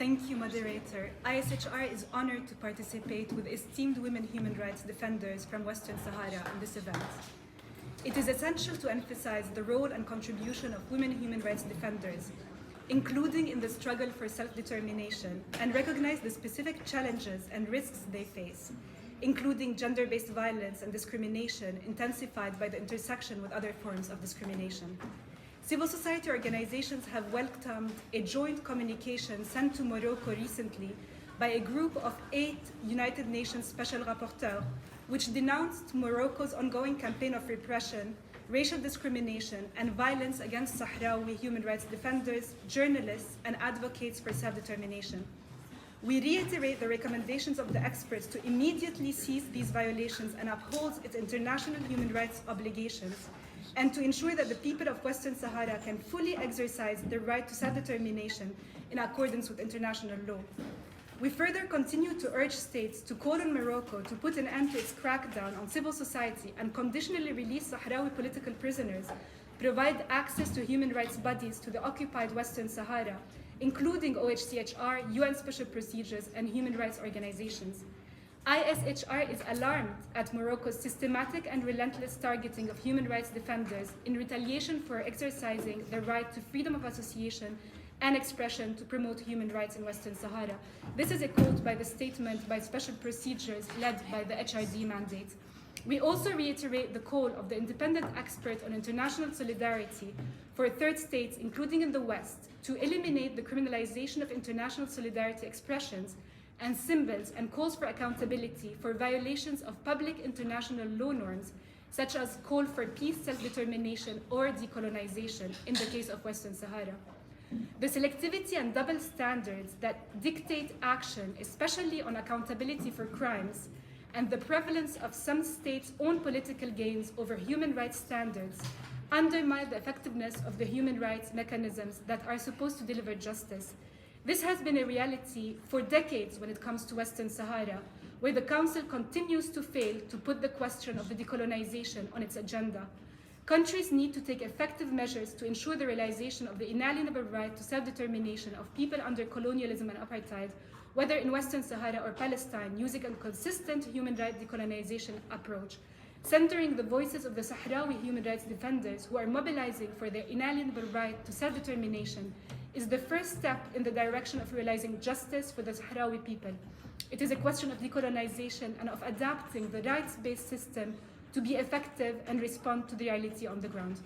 Thank you, moderator. ISHR is honored to participate with esteemed women human rights defenders from Western Sahara in this event. It is essential to emphasize the role and contribution of women human rights defenders, including in the struggle for self-determination, and recognize the specific challenges and risks they face, including gender-based violence and discrimination intensified by the intersection with other forms of discrimination. Civil society organizations have welcomed a joint communication sent to Morocco recently by a group of 8 United Nations Special Rapporteurs, which denounced Morocco's ongoing campaign of repression, racial discrimination, and violence against Sahrawi human rights defenders, journalists, and advocates for self-determination. We reiterate the recommendations of the experts to immediately cease these violations and uphold its international human rights obligations, and to ensure that the people of Western Sahara can fully exercise their right to self-determination in accordance with international law. We further continue to urge states to call on Morocco to put an end to its crackdown on civil society and conditionally release Sahrawi political prisoners, provide access to human rights bodies to the occupied Western Sahara, including OHCHR, UN Special Procedures, and human rights organizations. ISHR is alarmed at Morocco's systematic and relentless targeting of human rights defenders in retaliation for exercising their right to freedom of association and expression to promote human rights in Western Sahara. This is a quote by the statement by Special Procedures led by the HRD mandate. We also reiterate the call of the independent expert on international solidarity for third states, including in the West, to eliminate the criminalization of international solidarity expressions and symbols, and calls for accountability for violations of public international law norms, such as call for peace, self-determination, or decolonization in the case of Western Sahara. The selectivity and double standards that dictate action, especially on accountability for crimes, and the prevalence of some states' own political gains over human rights standards undermine the effectiveness of the human rights mechanisms that are supposed to deliver justice. This has been a reality for decades when it comes to Western Sahara, where the Council continues to fail to put the question of the decolonization on its agenda. Countries need to take effective measures to ensure the realization of the inalienable right to self-determination of people under colonialism and apartheid, whether in Western Sahara or Palestine, using a consistent human rights decolonization approach, centering the voices of the Sahrawi human rights defenders who are mobilizing for their inalienable right to self-determination is the first step in the direction of realizing justice for the Sahrawi people. It is a question of decolonization and of adapting the rights-based system to be effective and respond to the reality on the ground.